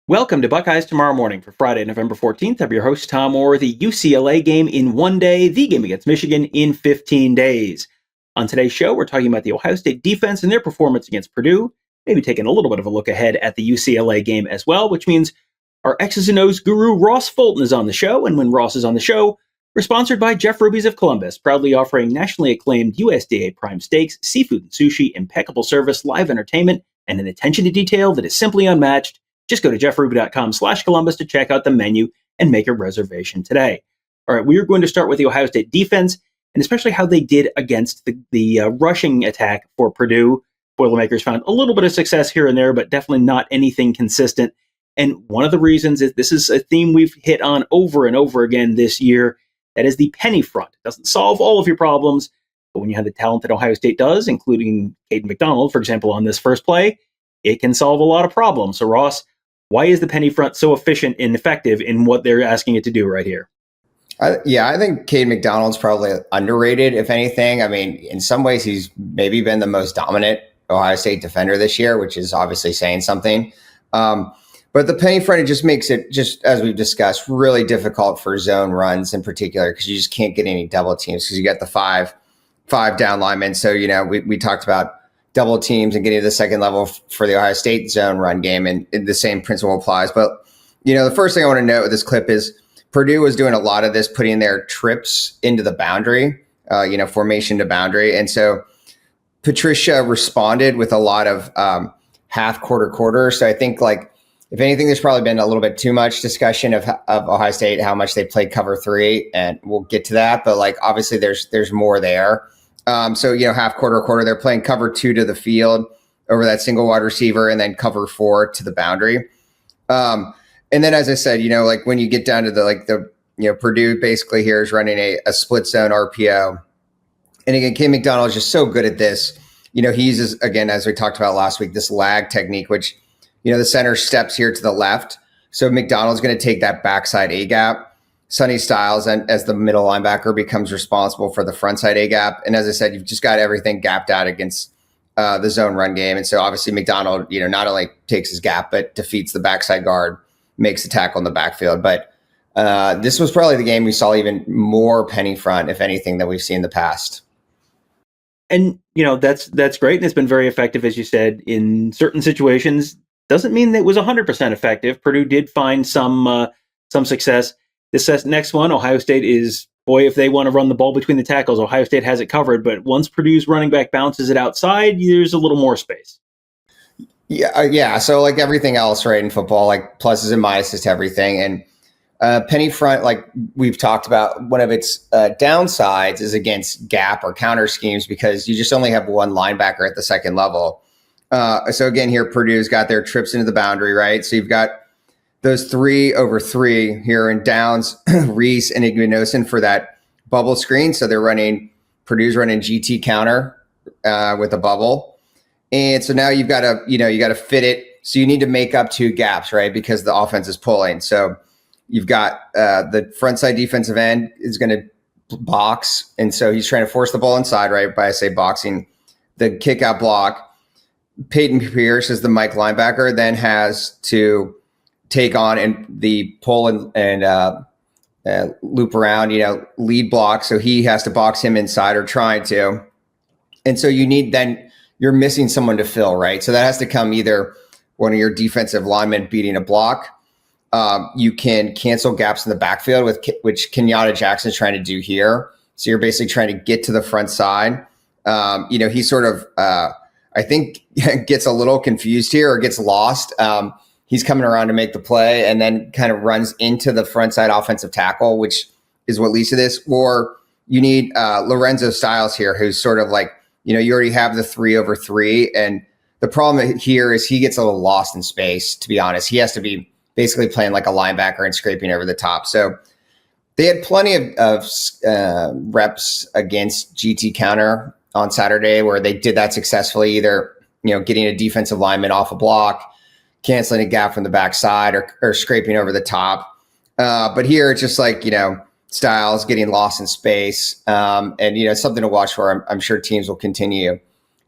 Welcome to Buckeyes Tomorrow Morning for Friday, November 14th. I'm your host, Tom Orr. The UCLA game in 1 day, the game against Michigan in 15 days. On today's show, we're talking about the Ohio State defense and their performance against Purdue, maybe taking a little bit of a look ahead at the UCLA game as well, which means our X's and O's guru, Ross Fulton, is on the show. And when Ross is on the show, we're sponsored by Jeff Ruby's of Columbus, proudly offering nationally acclaimed USDA prime steaks, seafood and sushi, impeccable service, live entertainment, and an attention to detail that is simply unmatched. Just go to jeffruby.com/Columbus to check out the menu and make a reservation today. All right, we are going to start with the Ohio State defense, and especially how they did against the rushing attack for Purdue. Boilermakers found a little bit of success here and there, but definitely not anything consistent. And one of the reasons is this is a theme we've hit on over and over again this year. That is the penny front. It doesn't solve all of your problems, but when you have the talent that Ohio State does, including Caden McDonald, for example, on this first play, it can solve a lot of problems. So, Ross, why is the penny front so efficient and effective in what they're asking it to do right here? I think Caden McDonald's probably underrated, if anything. I mean, in some ways, he's maybe been the most dominant Ohio State defender this year, which is obviously saying something. But the penny front, it just makes it, just as we've discussed, really difficult for zone runs in particular, because you just can't get any double teams because you got the five down linemen. So, we talked about double teams and getting to the second level for the Ohio State zone run game, and the same principle applies. But, the first thing I want to note with this clip is Purdue was doing a lot of this, putting their trips into the boundary, formation to boundary. And so Patricia responded with a lot of half, quarter. So I think, if anything, there's probably been a little bit too much discussion of Ohio State, how much they played cover three, and we'll get to that. But obviously there's more there. So, half, quarter, they're playing cover two to the field over that single wide receiver, and then cover four to the boundary. And then, as I said, when you get down to the Purdue basically here is running a split zone RPO. And again, Caden McDonald is just so good at this. He uses, again, as we talked about last week, this lag technique, which, the center steps here to the left. So McDonald's going to take that backside A gap. Sonny Styles, and as the middle linebacker, becomes responsible for the front side A gap. And as I said, you've just got everything gapped out against the zone run game. And so obviously McDonald, not only takes his gap, but defeats the backside guard, makes a tackle in the backfield. But this was probably the game we saw even more penny front, if anything, than we've seen in the past. And, that's great. And it's been very effective, as you said, in certain situations. Doesn't mean that it was 100% effective. Purdue did find some success. This next one, Ohio State is, boy, if they want to run the ball between the tackles, Ohio State has it covered. But once Purdue's running back bounces it outside, there's a little more space. Yeah. So like everything else, right, in football, pluses and minuses to everything. And penny front, like we've talked about, one of its downsides is against gap or counter schemes, because you just only have one linebacker at the second level. So again, here Purdue's got their trips into the boundary, right? So you've got those 3 over 3 here in Downs, Reese, and Igbinosin for that bubble screen. So Purdue's running GT counter with a bubble. And so now you've got to fit it. So you need to make up 2 gaps, right? Because the offense is pulling. So you've got the front side defensive end is going to box. And so he's trying to force the ball inside, right? By, say, boxing the kick out block. Peyton Pierce is the Mike linebacker, then has to take on and the pull and loop around, lead block. So he has to box him inside, or trying to. And so you're missing someone to fill, right? So that has to come either one of your defensive linemen beating a block. You can cancel gaps in the backfield, which Kenyatta Jackson's trying to do here. So you're basically trying to get to the front side. He sort of, I think, gets a little confused here or gets lost. He's coming around to make the play and then kind of runs into the front side offensive tackle, which is what leads to this. Or you need Lorenzo Styles here, who's sort of you already have the 3 over 3. And the problem here is he gets a little lost in space, to be honest. He has to be basically playing like a linebacker and scraping over the top. So they had plenty of reps against GT counter on Saturday, where they did that successfully, either, getting a defensive lineman off a block, canceling a gap from the backside, or scraping over the top. But here it's just Styles getting lost in space. And, something to watch for. I'm sure teams will continue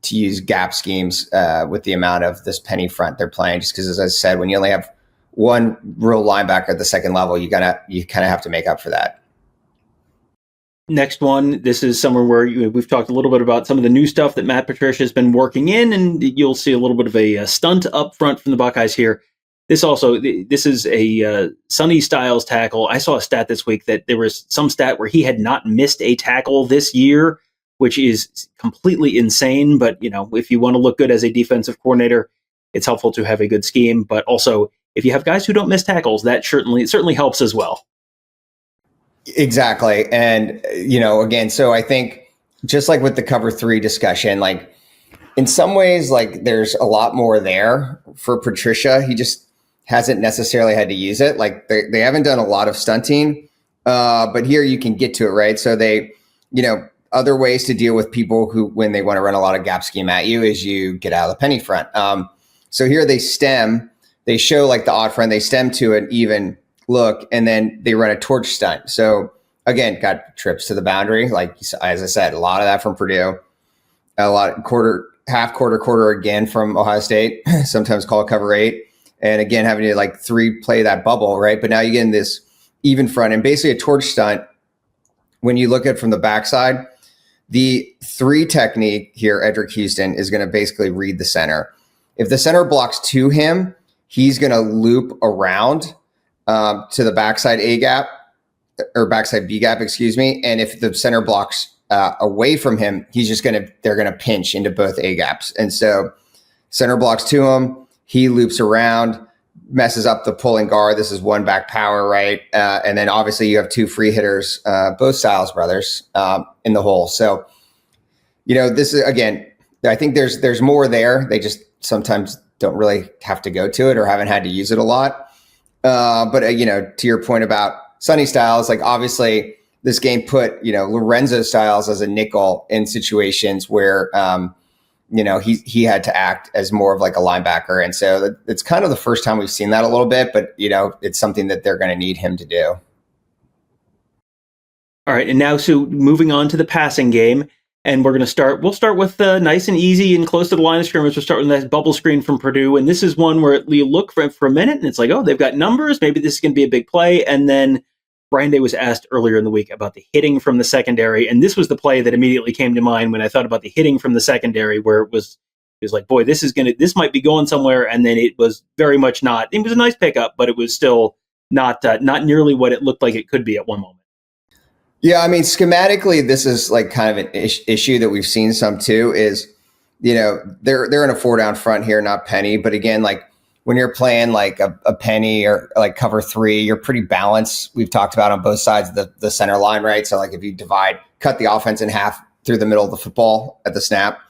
to use gap schemes with the amount of this penny front they're playing, just because, as I said, when you only have one real linebacker at the second level, you kind of have to make up for that. Next one, this is somewhere where we've talked a little bit about some of the new stuff that Matt Patricia has been working in, and you'll see a little bit of a stunt up front from the Buckeyes here. This is a Sonny Styles tackle. I saw a stat this week that there was some stat where he had not missed a tackle this year, which is completely insane. But, if you want to look good as a defensive coordinator, it's helpful to have a good scheme. But also, if you have guys who don't miss tackles, that certainly helps as well. Exactly. And, again, so I think just like with the cover 3 discussion, like in some ways, like there's a lot more there for Patricia. He just hasn't necessarily had to use it. Like they haven't done a lot of stunting, but here you can get to it, right? So they, other ways to deal with people who, when they want to run a lot of gap scheme at you, is you get out of the penny front. So here they show like the odd front, they stem to an even look, and then they run a torch stunt. So again, got trips to the boundary. Like, as I said, a lot of that from Purdue, a lot half quarter again from Ohio State, sometimes called cover 8. And again, having to like 3 play that bubble, right? But now you get in this even front and basically a torch stunt. When you look at it from the backside, the 3 technique here, Edric Houston is going to basically read the center. If the center blocks to him, he's going to loop around to the backside A gap or backside B gap, excuse me. And if the center blocks away from him, they're going to pinch into both A gaps. And so center blocks to him, he loops around, messes up the pulling guard. This is one back power, right? And then obviously you have 2 free hitters, both Styles brothers in the hole. So, this is, again, I think there's more there. They just sometimes don't really have to go to it or haven't had to use it a lot. But to your point about Sonny Styles, like obviously this game put, Lorenzo Styles as a nickel in situations where, he had to act as more of like a linebacker. And so it's kind of the first time we've seen that a little bit, but, it's something that they're going to need him to do. All right. And now, so moving on to the passing game, and we'll start with nice and easy and close to the line of scrimmage. We'll start with that bubble screen from Purdue. And this is one where you look for a minute and it's like, oh, they've got numbers. Maybe this is going to be a big play. And then Brian Day was asked earlier in the week about the hitting from the secondary. And this was the play that immediately came to mind when I thought about the hitting from the secondary, where it was like, boy, this might be going somewhere. And then it was very much not. It was a nice pickup, but it was still not nearly what it looked like it could be at one moment. Yeah, I mean, schematically, this is like kind of an issue that we've seen some too. Is they're in a 4 down front here, not penny. But again, like when you're playing like a penny or like cover 3, you're pretty balanced. We've talked about on both sides of the center line, right? So like if you cut the offense in half through the middle of the football at the snap,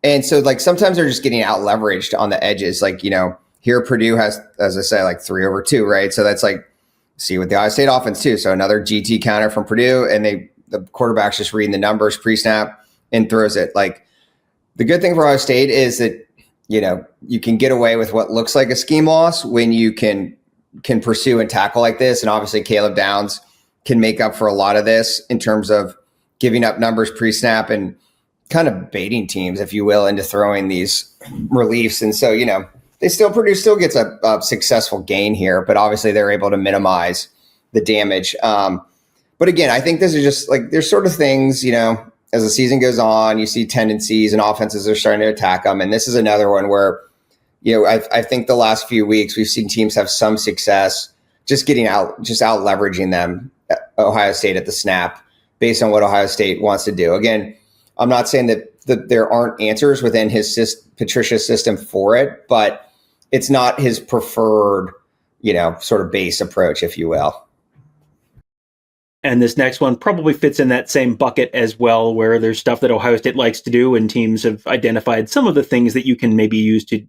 and so like sometimes they're just getting out leveraged on the edges. Like here Purdue has, as I say, like 3/2, right? So that's like. See with the Ohio State offense too. So another GT counter from Purdue, and the quarterback's just reading the numbers pre-snap and throws it. Like the good thing for Ohio State is that you can get away with what looks like a scheme loss when you can pursue and tackle like this. And obviously Caleb Downs can make up for a lot of this in terms of giving up numbers pre-snap and kind of baiting teams, if you will, into throwing these reliefs. And so Purdue still gets a successful gain here, but obviously they're able to minimize the damage. But again, I think this is just like there's sort of things, as the season goes on, you see tendencies and offenses are starting to attack them. And this is another one where, I think the last few weeks we've seen teams have some success just out leveraging them, Ohio State at the snap, based on what Ohio State wants to do. Again, I'm not saying that there aren't answers within Patricia's system for it, but it's not his preferred, sort of base approach, if you will. And this next one probably fits in that same bucket as well, where there's stuff that Ohio State likes to do, and teams have identified some of the things that you can maybe use to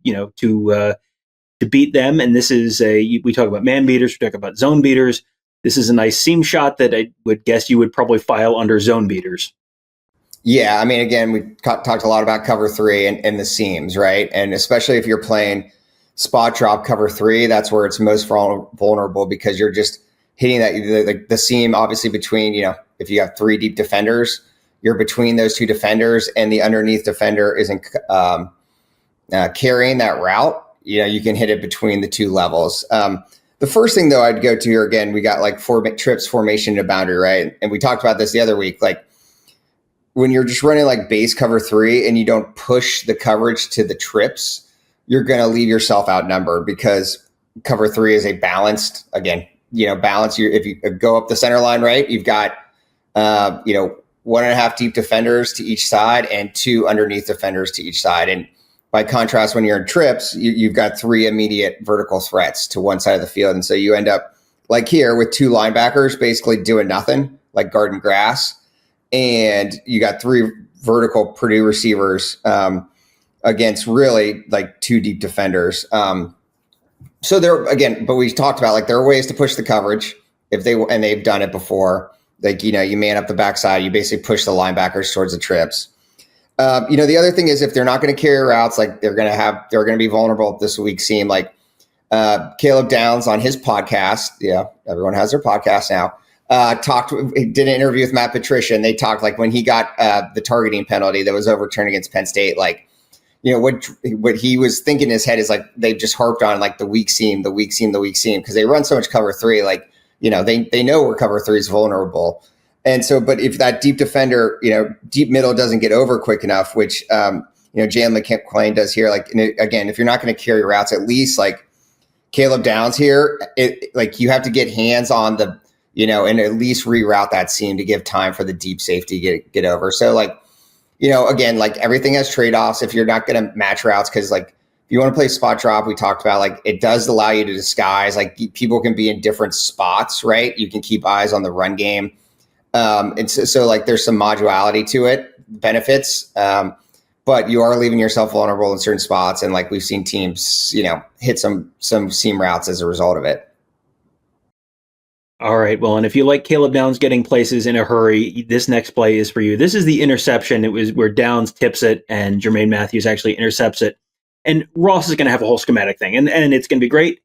beat them. And this is we talk about man beaters, we talk about zone beaters. This is a nice seam shot that I would guess you would probably file under zone beaters. Yeah, I mean, again, we talked a lot about cover 3 and the seams, right? And especially if you're playing spot drop cover 3, that's where it's most vulnerable because you're just hitting that the seam, obviously between, if you have 3 deep defenders, you're between those 2 defenders and the underneath defender isn't carrying that route. you can hit it between the two levels. The first thing though I'd go to here again, we got like 4 trips formation to boundary, right? And we talked about this the other week, like when you're just running like base cover 3 and you don't push the coverage to the trips, you're going to leave yourself outnumbered because cover 3 is a balanced, again, balance. If you go up the center line, right, you've got, 1.5 deep defenders to each side and 2 underneath defenders to each side. And by contrast, when you're in trips, you've got 3 immediate vertical threats to one side of the field. And so you end up like here with 2 linebackers basically doing nothing, like guarding grass. And you got 3 vertical Purdue receivers against really like 2 deep defenders. So but we talked about like there are ways to push the coverage and they've done it before. Like, you man up the backside, you basically push the linebackers towards the trips. The other thing is if they're not going to carry routes, like they're going to be vulnerable this week. Seem like Caleb Downs on his podcast. Yeah, everyone has their podcast now. Did an interview with Matt Patricia, and they talked like when he got the targeting penalty that was overturned against Penn State, like, what he was thinking in his head is like they've just harped on like the weak seam because they run so much cover 3, like, they know where cover 3 is vulnerable. And so, but if that deep defender, deep middle doesn't get over quick enough, which, Jalen McClain does here, like, again, if you're not going to carry routes, at least like Caleb Downs here, like you have to get hands on the, and at least reroute that seam to give time for the deep safety to get over. So like, again, like everything has trade-offs if you're not going to match routes. Cause like, if you want to play spot drop, we talked about like, it does allow you to disguise, like people can be in different spots, right? You can keep eyes on the run game. And so like there's some modularity to it, benefits, but you are leaving yourself vulnerable in certain spots. And like we've seen teams, hit some seam routes as a result of it. All right. Well, and if you like Caleb Downs getting places in a hurry, this next play is for you. This is the interception. It was where Downs tips it and Jermaine Matthews actually intercepts it. And Ross is going to have a whole schematic thing, and it's going to be great.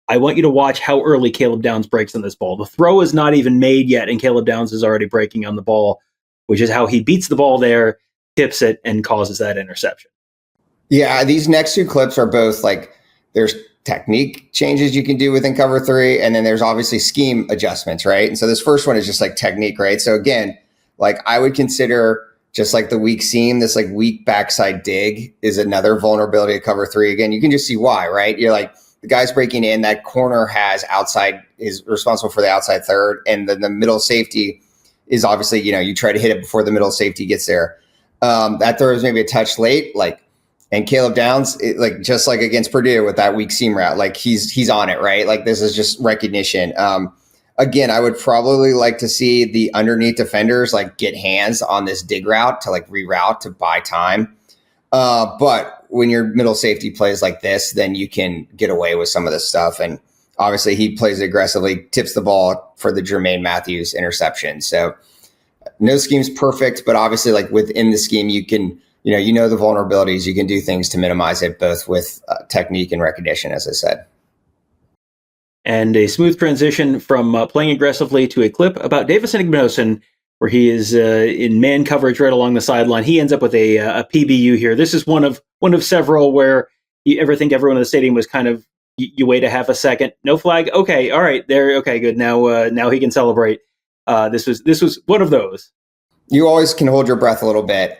I want you to watch how early Caleb Downs breaks on this ball. The throw is not even made yet, and Caleb Downs is already breaking on the ball, which is how he beats the ball there, tips it, and causes that interception. Yeah, these next 2 clips are both like there's technique changes you can do within cover 3, and then there's obviously scheme adjustments, right? And so this first one is just like technique, right? So again, like I would consider just like the weak seam, this like weak backside dig is another vulnerability of cover 3. Again, you can just see why, right? You're like, the guy's breaking in, that corner is responsible for the outside third, and then the middle safety is obviously, you try to hit it before the middle safety gets there. That throw is maybe a touch late, and Caleb Downs, just like against Purdue with that weak seam route, like he's on it, right? Like this is just recognition. Again, I would probably like to see the underneath defenders like get hands on this dig route to like reroute to buy time. But when your middle safety plays like this, then you can get away with some of this stuff. And obviously he plays aggressively, tips the ball for the Jermaine Matthews interception. So no scheme's perfect, but obviously like within the scheme, you can, the vulnerabilities, you can do things to minimize it both with technique and recognition, as I said. And a smooth transition from playing aggressively to a clip about Davison Igbinosun, where he is in man coverage right along the sideline. He ends up with a PBU here. This is one of several where you ever think everyone in the stadium was kind of, you wait a half a second, no flag. Okay, all right, there. Okay, good. Now he can celebrate. This was one of those. You always can hold your breath a little bit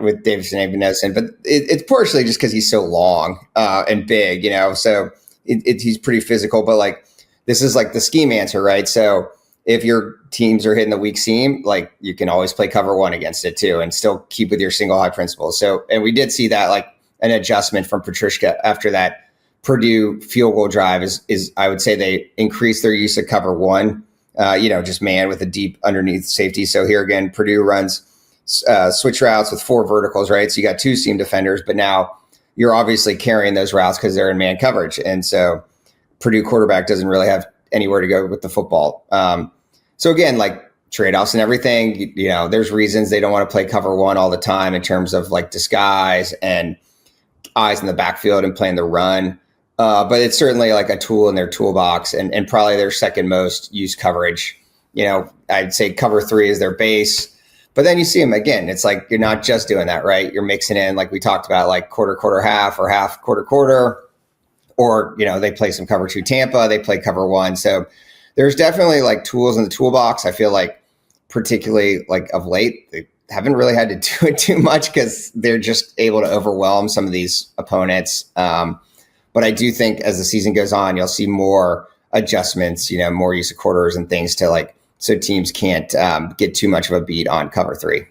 with Davison Igbinosun, but it's partially just because he's so long and big, So he's pretty physical, but like this is like the scheme answer, right? So if your teams are hitting the weak seam, like you can always play cover 1 against it too, and still keep with your single high principles. So, and we did see that like an adjustment from Patricia after that Purdue field goal drive is I would say they increased their use of cover 1, just man with a deep underneath safety. So here again, Purdue runs switch routes with 4 verticals, right? So you got 2 seam defenders, but now you're obviously carrying those routes because they're in man coverage. And so Purdue quarterback doesn't really have anywhere to go with the football. So again, like trade-offs and everything, there's reasons they don't want to play cover 1 all the time in terms of like disguise and eyes in the backfield and playing the run. But it's certainly like a tool in their toolbox and probably their second most used coverage. I'd say cover 3 is their base. But then you see them again. It's like you're not just doing that, right? You're mixing in, like we talked about, like quarter, half, or half, quarter. or, they play some cover 2 Tampa, they play cover 1. So there's definitely like tools in the toolbox. I feel like particularly like of late, they haven't really had to do it too much because they're just able to overwhelm some of these opponents. But I do think as the season goes on, you'll see more adjustments, more use of quarters and things so teams can't get too much of a beat on cover 3.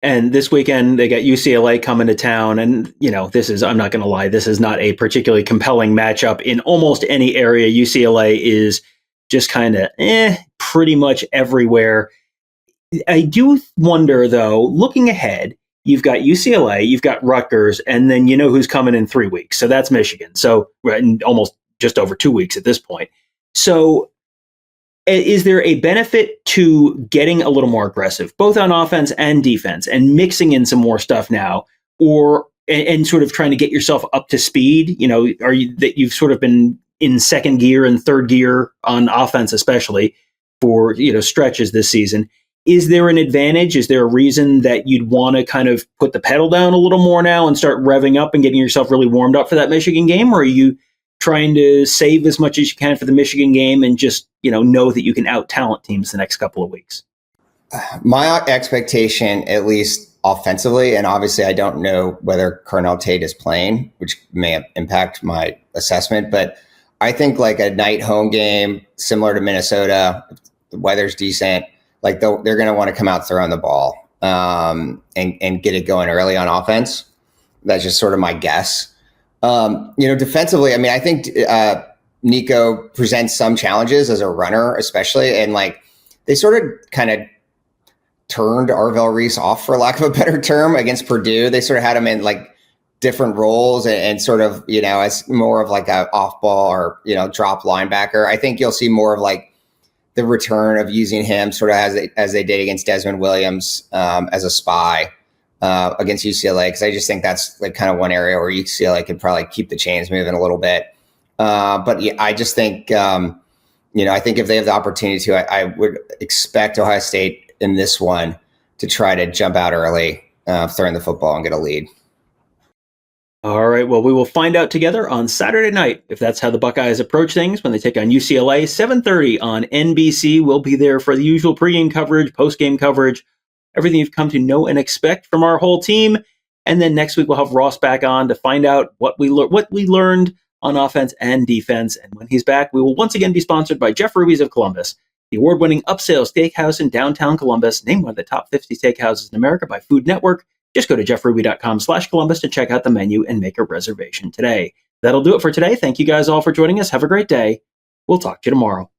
And this weekend, they got UCLA coming to town. And, I'm not going to lie, this is not a particularly compelling matchup in almost any area. UCLA is just kind of pretty much everywhere. I do wonder, though, looking ahead, you've got UCLA, you've got Rutgers, and then you know who's coming in 3 weeks. So that's Michigan. So almost just over 2 weeks at this point. So is there a benefit to getting a little more aggressive, both on offense and defense, and mixing in some more stuff now, and sort of trying to get yourself up to speed? Are you that you've sort of been in second gear and third gear on offense, especially for stretches this season? Is there an advantage? Is there a reason that you'd want to kind of put the pedal down a little more now and start revving up and getting yourself really warmed up for that Michigan game? Or are you trying to save as much as you can for the Michigan game and just, know that you can out-talent teams the next couple of weeks? My expectation, at least offensively, and obviously I don't know whether Carnell Tate is playing, which may impact my assessment, but I think like a night home game, similar to Minnesota, if the weather's decent, like they're going to want to come out throwing the ball and get it going early on offense. That's just sort of my guess. Defensively, I think Nico presents some challenges as a runner, especially, and like they sort of kind of turned Arvell Reese off, for lack of a better term, against Purdue. They sort of had him in like different roles and sort of, as more of like a off ball or, drop linebacker. I think you'll see more of like the return of using him sort of as they did against Desmond Williams as a spy against UCLA, because I just think that's like kind of one area where UCLA could probably keep the chains moving a little bit. But yeah, I just think, I think if they have the opportunity to, I would expect Ohio State in this one to try to jump out early, throwing the football and get a lead. All right, well, we will find out together on Saturday night if that's how the Buckeyes approach things when they take on UCLA. 7:30 on NBC. We'll be there for the usual pregame coverage, postgame coverage, everything you've come to know and expect from our whole team. And then next week we'll have Ross back on to find out what we learned on offense and defense. And when he's back, we will once again be sponsored by Jeff Ruby's of Columbus, the award-winning upscale steakhouse in downtown Columbus, named one of the top 50 steakhouses in America by Food Network. Just go to jeffruby.com/Columbus to check out the menu and make a reservation today. That'll do it for today. Thank you guys all for joining us. Have a great day. We'll talk to you tomorrow.